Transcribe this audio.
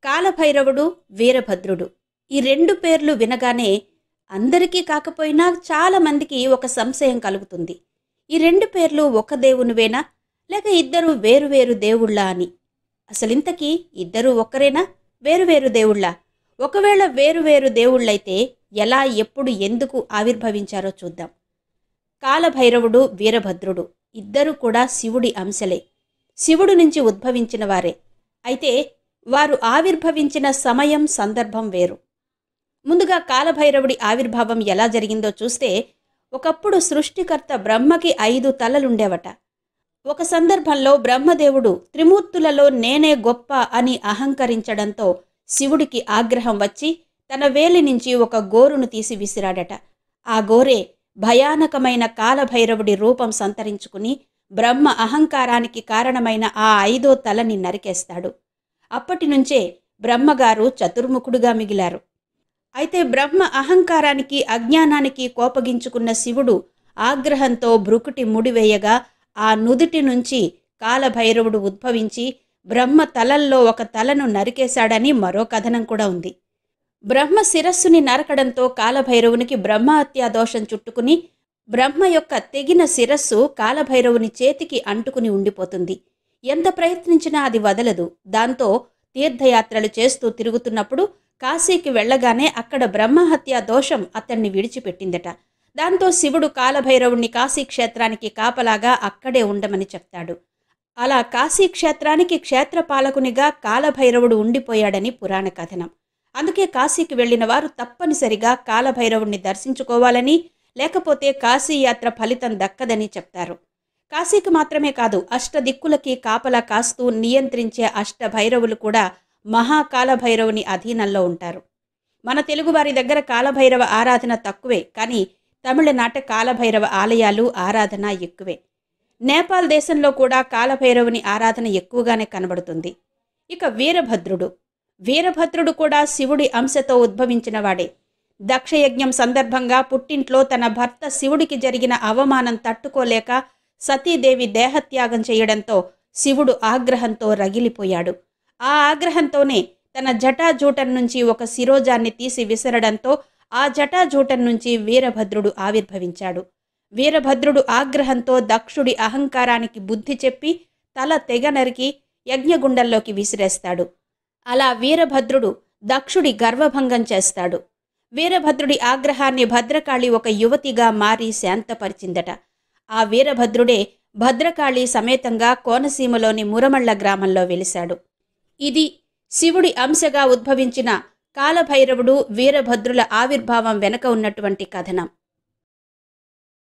కాలభైరవుడు, వీరభద్రుడు ఈ రెండు పేర్లు వినగానే అందరికీ కాకపోయినా చాలామందికి ఒక సంశయం కలుగుతుంది. ఈ రెండు పేర్లు ఒక దేవునివేనా, లేక ఇద్దరు వేరువేరు దేవుళ్ళా అని. అసలింతకీ ఇద్దరూ ఒక్కరేనా, వేరువేరు దేవుళ్ళా? ఒకవేళ వేరువేరు దేవుళ్ళైతే ఎలా, ఎప్పుడు, ఎందుకు ఆవిర్భవించారో చూద్దాం. కాలభైరవుడు, వీరభద్రుడు ఇద్దరూ కూడా శివుడి అంశలే, శివుడు నుంచి ఉద్భవించిన వారే. అయితే వారు ఆవిర్భవించిన సమయం, సందర్భం వేరు. ముందుగా కాలభైరవుడి ఆవిర్భావం ఎలా జరిగిందో చూస్తే, ఒకప్పుడు సృష్టికర్త బ్రహ్మకి 5 తలలుండేవట. ఒక సందర్భంలో బ్రహ్మదేవుడు త్రిమూర్తులలో నేనే గొప్ప అని అహంకరించడంతో శివుడికి ఆగ్రహం వచ్చి తన వేలి నుంచి ఒక గోరును తీసి విసిరాడట. ఆ గోరే భయానకమైన కాలభైరవుడి రూపం సంతరించుకుని బ్రహ్మ అహంకారానికి కారణమైన ఆ 5వ తలని నరికేస్తాడు. అప్పటి నుంచే బ్రహ్మగారు చతుర్ముఖుడుగా మిగిలారు. అయితే బ్రహ్మ అహంకారానికి, అజ్ఞానానికి కోపగించుకున్న శివుడు ఆగ్రహంతో భృకుటి ముడివేయగా ఆ నుదుటి నుంచి కాలభైరవుడు ఉద్భవించి బ్రహ్మ తలల్లో ఒక తలను నరికేశాడని మరో కథనం కూడా ఉంది. బ్రహ్మ శిరస్సుని నరకడంతో కాలభైరవునికి బ్రహ్మహత్యా దోషం చుట్టుకుని బ్రహ్మ యొక్క తెగిన శిరస్సు కాలభైరవుని చేతికి అంటుకుని ఉండిపోతుంది. ఎంత ప్రయత్నించినా అది వదలదు. దాంతో తీర్థయాత్రలు చేస్తూ తిరుగుతున్నప్పుడు కాశీకి వెళ్ళగానే అక్కడ బ్రహ్మహత్యా దోషం అతన్ని విడిచిపెట్టిందట. దాంతో శివుడు కాలభైరవుణ్ణి కాశీక్షేత్రానికి కాపలాగా అక్కడే ఉండమని చెప్తాడు. అలా కాశీక్షేత్రానికి క్షేత్రపాలకునిగా కాలభైరవుడు ఉండిపోయాడని పురాణ కథనం. అందుకే కాశీకి వెళ్లిన వారు తప్పనిసరిగా కాలభైరవుణ్ణి దర్శించుకోవాలని, లేకపోతే కాశీయాత్ర ఫలితం దక్కదని చెప్తారు. కాశీకి మాత్రమే కాదు, అష్టదిక్కులకి కాపలా కాస్తూ నియంత్రించే అష్టభైరవులు కూడా మహాకాలభైరవుని అధీనంలో ఉంటారు. మన తెలుగువారి దగ్గర కాలభైరవ ఆరాధన తక్కువే, కానీ తమిళనాట కాలభైరవ ఆలయాలు, ఆరాధన ఎక్కువే. నేపాల్ దేశంలో కూడా కాలభైరవుని ఆరాధన ఎక్కువగానే కనబడుతుంది. ఇక వీరభద్రుడు కూడా శివుడి అంశతో ఉద్భవించినవాడే. దక్షయజ్ఞం సందర్భంగా పుట్టింట్లో తన భర్త శివుడికి జరిగిన అవమానం తట్టుకోలేక సతీదేవి దేహత్యాగం చేయడంతో శివుడు ఆగ్రహంతో రగిలిపోయాడు. ఆ ఆగ్రహంతోనే తన జటాజూటం నుంచి ఒక శిరోజాన్ని తీసి విసరడంతో ఆ జటాజూటం నుంచి వీరభద్రుడు ఆవిర్భవించాడు. వీరభద్రుడు ఆగ్రహంతో దక్షుడి అహంకారానికి బుద్ధి చెప్పి తల తెగ నరికి యజ్ఞగుండంలోకి విసిరేస్తాడు. అలా వీరభద్రుడు దక్షుడి గర్వభంగం చేస్తాడు. వీరభద్రుడి ఆగ్రహాన్ని భద్రకాళి ఒక యువతిగా మారి శాంతపరిచిందట. ఆ వీరభద్రుడే భద్రకాళి సమేతంగా కోనసీమలోని మురమళ్ళ గ్రామంలో వెలిశాడు. ఇది శివుడి అంశగా ఉద్భవించిన కాలభైరవుడు, వీరభద్రుల ఆవిర్భావం వెనక ఉన్నటువంటి కథనం.